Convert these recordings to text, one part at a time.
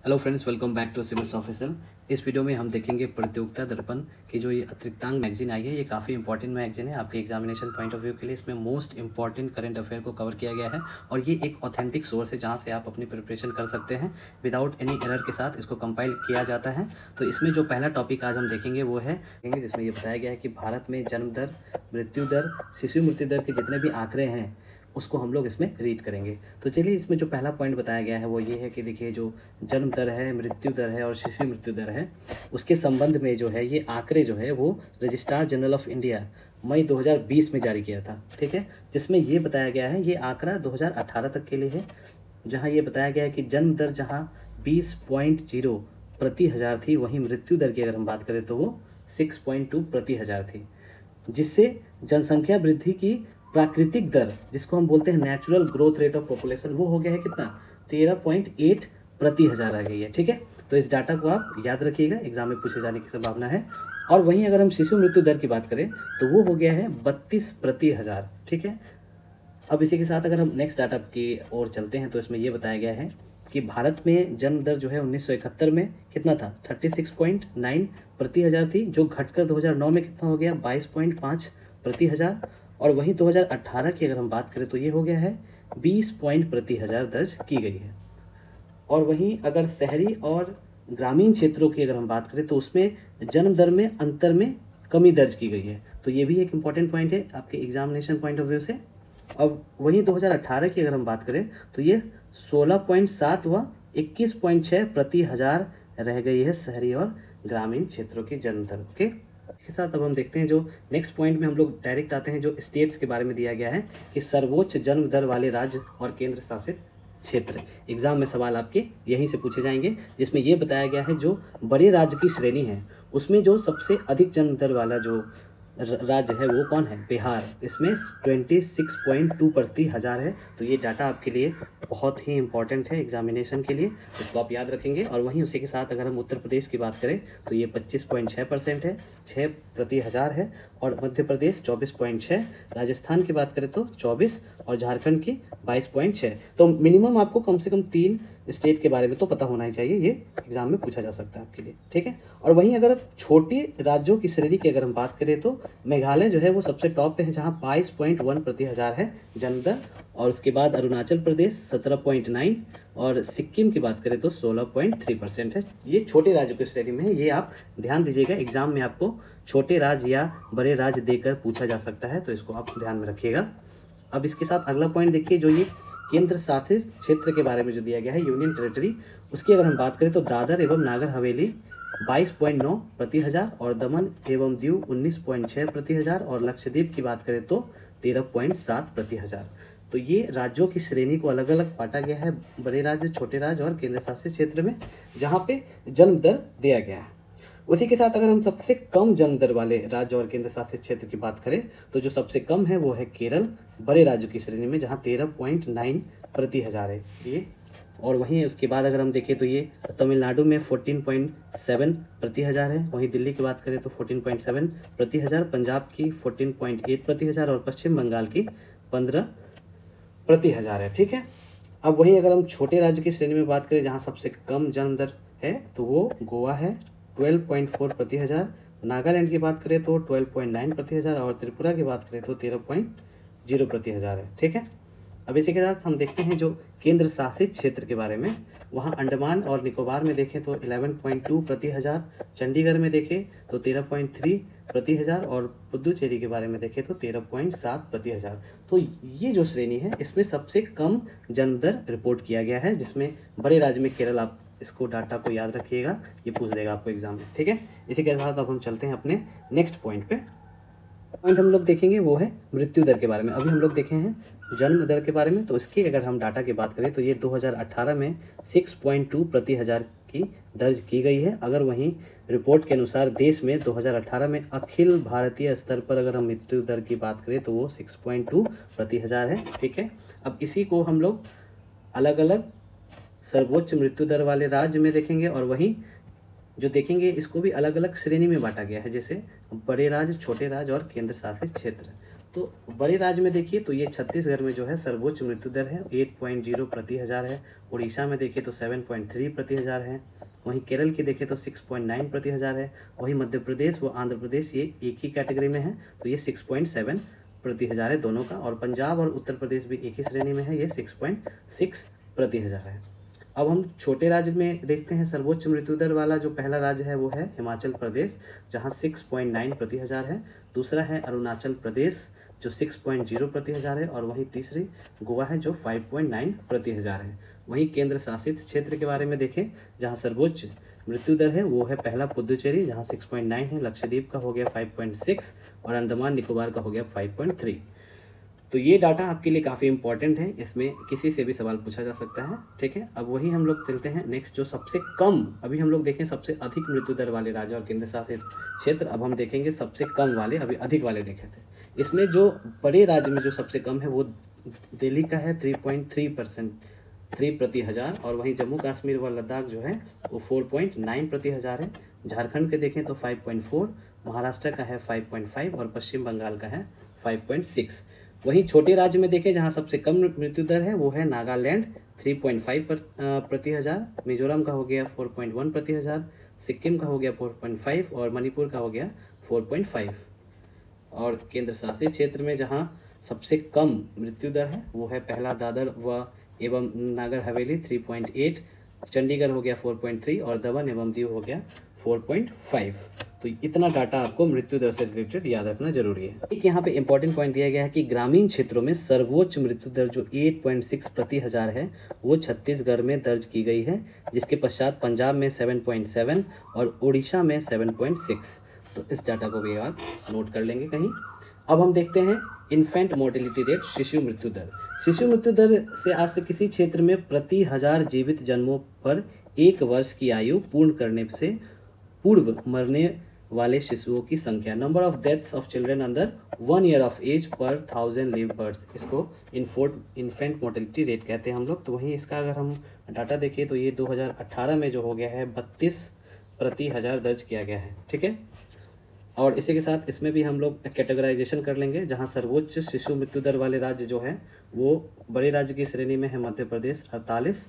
Hello friends, welcome back to civils officer. इस video में हम देखेंगे प्रतियोगिता दर्पण की जो ये अतिरिक्तांक मैगजीन आई है। ये काफ़ी इंपॉर्टेंट मैगजीन है आपके एग्जामिनेशन पॉइंट ऑफ व्यू के लिए। इसमें मोस्ट इंपॉर्टेंट करंट अफेयर को कवर किया गया है और ये एक ऑथेंटिक सोर्स है जहाँ से आप अपनी प्रिपरेशन कर सकते हैं विदाउट एनी एरर के साथ इसको कंपाइल किया जाता है। तो इसमें जो पहला टॉपिक आज हम देखेंगे वो है जिसमें ये बताया गया है कि भारत में जन्म दर, मृत्यु दर, शिशु मृत्यु दर के जितने भी आंकड़े हैं उसको हम लोग इसमें रीड करेंगे। तो चलिए, इसमें जो पहला पॉइंट बताया गया है वो ये है कि देखिए, जो जन्म दर है, मृत्यु दर है और शिशु मृत्यु दर है, उसके संबंध में जो है ये आंकड़े जो है वो रजिस्ट्रार जनरल ऑफ इंडिया मई 2020 में जारी किया था। ठीक है, जिसमें ये बताया गया है, ये आंकड़ा 2018 तक के लिए है, जहाँ ये बताया गया है कि जन्म दर जहाँ 20.0 प्रति हज़ार थी, वहीं मृत्यु दर की अगर हम बात करें तो वो 6.2 प्रति हज़ार थी, जिससे जनसंख्या वृद्धि की प्राकृतिक दर, जिसको हम बोलते हैं natural growth rate of population, वो हो गया है कितना, 13.8 प्रति हज़ार आ गई है। ठीक है, तो इस डाटा को आप याद रखिएगा, एग्जाम में पूछे जाने की संभावना है। और वहीं अगर हम शिशु मृत्यु दर की बात करें तो वो हो गया है 32 प्रति हज़ार। ठीक है, अब इसी के साथ अगर हम नेक्स्ट डाटा की ओर चलते हैं तो इसमें यह बताया गया है कि भारत में जन्म दर जो है 1971 में कितना था, 36.9 प्रति हज़ार थी, जो घटकर 2009 में कितना हो गया, 22.5 प्रति हज़ार। और वहीं 2018 की अगर हम बात करें तो ये हो गया है 20 पॉइंट प्रति हज़ार दर्ज की गई है। और वहीं अगर शहरी और ग्रामीण क्षेत्रों की अगर हम बात करें तो उसमें जन्म दर में अंतर में कमी दर्ज की गई है। तो ये भी एक इम्पॉर्टेंट पॉइंट है आपके एग्जामिनेशन पॉइंट ऑफ व्यू से। अब वहीं 2018 की अगर हम बात करें तो ये 16.7 व 21.6 प्रति हज़ार रह गई है शहरी और ग्रामीण क्षेत्रों की जन्म दर। ओके, इसके साथ अब हम देखते हैं जो नेक्स्ट पॉइंट में हम लोग डायरेक्ट आते हैं, जो स्टेट्स के बारे में दिया गया है कि सर्वोच्च जन्म दर वाले राज्य और केंद्र शासित क्षेत्र। एग्जाम में सवाल आपके यहीं से पूछे जाएंगे, जिसमें ये बताया गया है जो बड़े राज्य की श्रेणी है उसमें जो सबसे अधिक जन्म दर वाला जो राज्य है वो कौन है, बिहार। इसमें 26.2 प्रति हज़ार है। तो ये डाटा आपके लिए बहुत ही इंपॉर्टेंट है एग्जामिनेशन के लिए, इसको आप याद रखेंगे। और वहीं उसी के साथ अगर हम उत्तर प्रदेश की बात करें तो ये 25.6% है, 6 प्रति हज़ार है। और मध्य प्रदेश 24.6, राजस्थान की बात करें तो 24 और झारखंड की 22.6। तो मिनिमम आपको कम से कम 3 स्टेट के बारे में तो पता होना ही चाहिए, ये एग्जाम में पूछा जा सकता है आपके लिए। ठीक है, और वहीं अगर छोटे राज्यों की श्रेणी की अगर हम बात करें तो मेघालय जो है वो सबसे टॉप पे है, जहाँ 22.1 प्रति हज़ार है जन्म दर। और उसके बाद अरुणाचल प्रदेश 17.9 और सिक्किम की बात करें तो 16.3% है। ये छोटे राज्यों की श्रेणी में है, ये आप ध्यान दीजिएगा, एग्जाम में आपको छोटे राज्य या बड़े राज्य देकर पूछा जा सकता है, तो इसको आप ध्यान में रखिएगा। अब इसके साथ अगला पॉइंट देखिए, जो ये केंद्र शासित क्षेत्र के बारे में जो दिया गया है, यूनियन टेरिटरी, उसकी अगर हम बात करें तो दादर एवं नागर हवेली 22.9 प्रति हज़ार और दमन एवं दीव 19.6 प्रति हज़ार और लक्षद्वीप की बात करें तो 13.7 प्रति हज़ार। तो ये राज्यों की श्रेणी को अलग अलग बांटा गया है, बड़े राज्य, छोटे राज्य और केंद्र शासित क्षेत्र में, जहाँ पे जन्म दर दिया गया है। उसी के साथ अगर हम सबसे कम जन्म दर वाले राज्य और केंद्र शासित क्षेत्र की बात करें तो जो सबसे कम है वो है केरल, बड़े राज्यों की श्रेणी में, जहाँ 13.9 प्रति हज़ार है ये। और वहीं उसके बाद अगर हम देखें तो ये तमिलनाडु में 14.7 प्रति हज़ार है, वहीं दिल्ली की बात करें तो 14.7 प्रति हज़ार, पंजाब की 14.8 प्रति हज़ार और पश्चिम बंगाल की 15 प्रति हज़ार है। ठीक है, अब वहीं अगर हम छोटे राज्य की श्रेणी में बात करें जहाँ सबसे कम जन्म दर है तो वो गोवा है, 12.4 प्रति हज़ार। नागालैंड की बात करें तो 12.9 प्रति हज़ार और त्रिपुरा की बात करें तो 13.0 प्रति हज़ार है। ठीक है, अब इसी के साथ हम देखते हैं जो केंद्र शासित क्षेत्र के बारे में। वहाँ अंडमान और निकोबार में देखें तो 11.2 प्रति हज़ार, चंडीगढ़ में देखें तो 13.3 प्रति हज़ार और पुदुचेरी के बारे में देखें तो 13.7 प्रति हज़ार। तो ये जो श्रेणी है इसमें सबसे कम जन्म दर रिपोर्ट किया गया है, जिसमें बड़े राज्य में केरल, आप इसको डाटा को याद रखिएगा, ये पूछ देगा आपको एग्जाम में। ठीक है, इसी के साथ अब हम चलते हैं अपने नेक्स्ट पॉइंट पे। पॉइंट हम लोग देखेंगे वो है मृत्यु दर के बारे में। अभी हम लोग देखे हैं जन्म दर के बारे में, तो इसकी अगर हम डाटा की बात करें तो ये 2018 में 6.2 प्रति हज़ार की दर्ज की गई है। अगर वहीं रिपोर्ट के अनुसार देश में 2018 में अखिल भारतीय स्तर पर अगर हम मृत्यु दर की बात करें तो वो 6.2 प्रति हज़ार है। ठीक है, अब इसी को हम लोग अलग अलग सर्वोच्च मृत्यु दर वाले राज्य में देखेंगे और वहीं जो देखेंगे इसको भी अलग अलग श्रेणी में बांटा गया है, जैसे बड़े राज्य, छोटे राज्य और केंद्र शासित क्षेत्र। तो बड़े राज्य में देखिए तो ये छत्तीसगढ़ में जो है सर्वोच्च मृत्यु दर है 8.0 प्रति हज़ार है। उड़ीसा में देखिए तो 7.3 प्रति हज़ार है। वहीं केरल की देखें तो 6.9 प्रति हज़ार है। वहीं मध्य प्रदेश व आंध्र प्रदेश ये एक ही कैटेगरी में है, तो ये 6.7 प्रति हज़ार है दोनों का। और पंजाब और उत्तर प्रदेश भी एक ही श्रेणी में है, ये 6.6 प्रति हज़ार है। अब हम छोटे राज्य में देखते हैं। सर्वोच्च मृत्यु दर वाला जो पहला राज्य है वो है हिमाचल प्रदेश, जहाँ 6.9 प्रति हज़ार है। दूसरा है अरुणाचल प्रदेश जो 6.0 प्रति हज़ार है। और वहीं तीसरी गोवा है जो 5.9 प्रति हज़ार है। वहीं केंद्र शासित क्षेत्र के बारे में देखें, जहाँ सर्वोच्च मृत्यु दर है वो है पहला पुदुचेरी, जहाँ 6.9 है। लक्षद्वीप का हो गया 5.6 और अंडमान निकोबार का हो गया 5.3। तो ये डाटा आपके लिए काफ़ी इंपॉर्टेंट है, इसमें किसी से भी सवाल पूछा जा सकता है, ठीक है। अब वही हम लोग चलते हैं नेक्स्ट, जो सबसे कम, अभी हम लोग देखें सबसे अधिक मृत्यु दर वाले राज्य और केंद्र शासित क्षेत्र। अब हम देखेंगे सबसे कम वाले, अभी अधिक वाले देखे थे। इसमें जो बड़े राज्य में जो सबसे कम है वो दिल्ली का है 3 प्रति हज़ार। और वहीं जम्मू कश्मीर व लद्दाख जो है वो 4.9 प्रति हज़ार है। झारखंड के देखें तो 5.4, महाराष्ट्र का है 5.5 और पश्चिम बंगाल का है 5.6। वहीं छोटे राज्य में देखें जहां सबसे कम मृत्यु दर है वो है नागालैंड 3.5 प्रति हज़ार। मिजोरम का हो गया 4.1 प्रति हज़ार। सिक्किम का हो गया 4.5 और मणिपुर का हो गया 4.5। और केंद्र शासित क्षेत्र में जहां सबसे कम मृत्यु दर है वो है पहला दादर व एवं नागर हवेली 3.8, चंडीगढ़ हो गया 4.3 और दमन एवं दीव हो गया 4.5। तो इतना डाटा आपको मृत्यु दर से रिलेटेड याद रखना जरूरी है। एक यहाँ पे इंपॉर्टेंट पॉइंट दिया गया है कि ग्रामीण क्षेत्रों में सर्वोच्च मृत्यु दर जो 8.6 प्रति हज़ार है वो छत्तीसगढ़ में दर्ज की गई है, जिसके पश्चात पंजाब में 7.7 और उड़ीसा में 7.6। तो इस डाटा को भी आप नोट कर लेंगे कहीं। अब हम देखते हैं इन्फेंट मोर्टेलिटी रेट, शिशु मृत्यु दर। शिशु मृत्यु दर से आज से किसी क्षेत्र में प्रति 1000 जीवित जन्मों पर 1 वर्ष की आयु पूर्ण करने से पूर्व मरने वाले शिशुओं की संख्या, number of deaths of children under 1 year of age पर 1000 लिव बर्थ, इसको इन्फेंट मोर्टेलिटी रेट कहते हैं हम लोग। तो वहीं इसका अगर हम डाटा देखें तो ये 2018 में जो हो गया है 32 प्रति हज़ार दर्ज किया गया है, ठीक है। और इसी के साथ इसमें भी हम लोग कैटेगराइजेशन कर लेंगे, जहां सर्वोच्च शिशु मृत्यु दर वाले राज्य जो है वो बड़े राज्य की श्रेणी में है मध्य प्रदेश 48,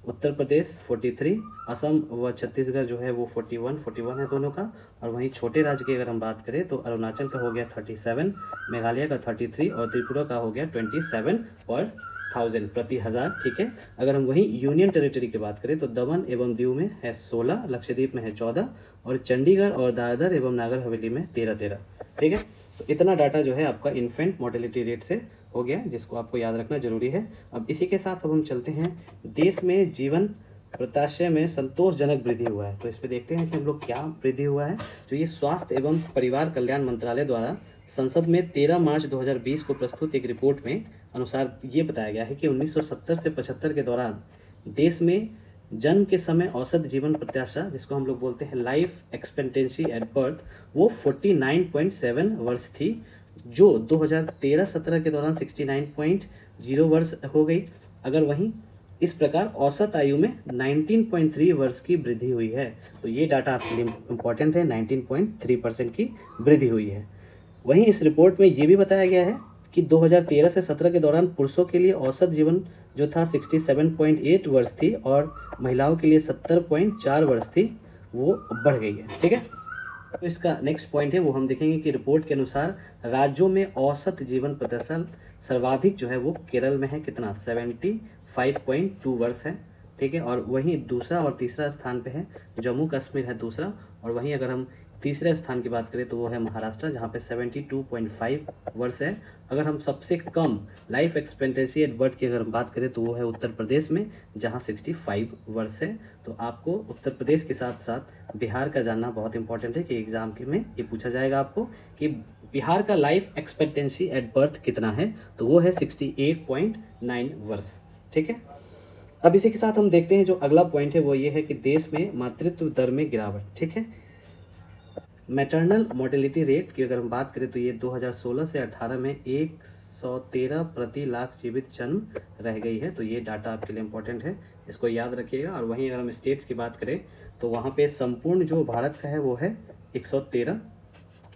उत्तर प्रदेश 43, असम व छत्तीसगढ़ जो है वो 41 है दोनों का। और वहीं छोटे राज्य की अगर हम बात करें तो अरुणाचल का हो गया 37, मेघालय का 33 और त्रिपुरा का हो गया 27 पर 1000 प्रति हज़ार, ठीक है। अगर हम वहीं यूनियन टेरिटरी की बात करें तो दमन एवं दीव में है 16, लक्षद्वीप में है 14 और चंडीगढ़ और दादर एवं नागर हवेली में 13, ठीक है। तो इतना डाटा जो है आपका इन्फेंट मोर्टेलिटी रेट से हो गया, जिसको आपको याद रखना जरूरी है। अब इसी के साथ अब हम चलते हैं देश में जीवन प्रत्याशय में संतोषजनक वृद्धि हुआ है। तो इस पे देखते हैं कि हम लोग क्या वृद्धि हुआ है। तो ये स्वास्थ्य एवं परिवार कल्याण मंत्रालय द्वारा संसद में 13 मार्च 2020 को प्रस्तुत एक रिपोर्ट में अनुसार ये बताया गया है कि 1970 से 75 के दौरान देश में जन्म के समय औसत जीवन प्रत्याशा, जिसको हम लोग बोलते हैं लाइफ एक्सपेक्टेंसी एट बर्थ, वो 49.7 वर्ष थी, जो 2013-17 के दौरान 69.0 वर्ष हो गई। अगर वहीं इस प्रकार औसत आयु में 19.3 वर्ष की वृद्धि हुई है। तो ये डाटा आपके लिए इम्पॉर्टेंट है, 19.3% की वृद्धि हुई है। वहीं इस रिपोर्ट में ये भी बताया गया है कि 2013 से 17 के दौरान पुरुषों के लिए औसत जीवन जो था 67.8 वर्ष थी और महिलाओं के लिए 70.4 वर्ष थी, वो बढ़ गई है, ठीक है। तो इसका नेक्स्ट पॉइंट है वो हम देखेंगे कि रिपोर्ट के अनुसार राज्यों में औसत जीवन प्रत्याशा सर्वाधिक जो है वो केरल में है, कितना 75.2 वर्ष है, ठीक है। और वहीं दूसरा और तीसरा स्थान पे है जम्मू कश्मीर है दूसरा। और वहीं अगर हम तीसरे स्थान की बात करें तो वो है महाराष्ट्र, जहाँ पे 72.5 वर्ष है। अगर हम सबसे कम लाइफ एक्सपेक्टेंसी एट बर्थ की अगर हम बात करें तो वो है उत्तर प्रदेश में, जहाँ 65 वर्ष है। तो आपको उत्तर प्रदेश के साथ साथ बिहार का जानना बहुत इंपॉर्टेंट है कि एग्जाम के में ये पूछा जाएगा आपको कि बिहार का लाइफ एक्सपेक्टेंसी एट बर्थ कितना है, तो वो है 68.9 वर्ष, ठीक है। अब इसी के साथ हम देखते हैं जो अगला पॉइंट है वो ये है कि देश में मातृत्व दर में गिरावट, ठीक है। मैटरनल मोर्टेलिटी रेट की अगर हम बात करें तो ये 2016 से 18 में 113 प्रति लाख जीवित जन्म रह गई है। तो ये डाटा आपके लिए इंपॉर्टेंट है, इसको याद रखिएगा। और वहीं अगर हम स्टेट्स की बात करें तो वहाँ पे संपूर्ण जो भारत का है वो है 113,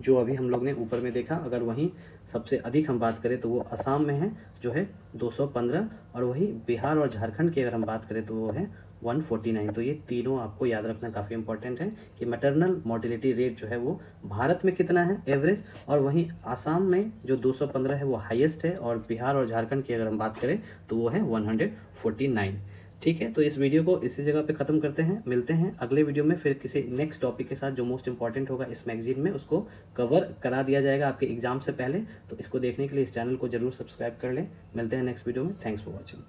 जो अभी हम लोग ने ऊपर में देखा, अगर वहीं सबसे अधिक हम बात करें तो वो असम में है जो है 215, और वही बिहार और झारखंड की अगर हम बात करें तो वो है 149। तो ये तीनों आपको याद रखना काफ़ी इंपॉर्टेंट है कि मैटरनल मोर्टिलिटी रेट जो है वो भारत में कितना है एवरेज, और वहीं आसाम में जो 215 है वो हाईएस्ट है, और बिहार और झारखंड की अगर हम बात करें तो वो है 149। ठीक है, तो इस वीडियो को इसी जगह पे ख़त्म करते हैं। मिलते हैं अगले वीडियो में फिर किसी नेक्स्ट टॉपिक के साथ जो मोस्ट इंपॉर्टेंट होगा इस मैगजीन में, उसको कवर करा दिया जाएगा आपके एग्जाम से पहले। तो इसको देखने के लिए इस चैनल को जरूर सब्सक्राइब कर लें। मिलते हैं नेक्स्ट वीडियो में। Thanks for watching.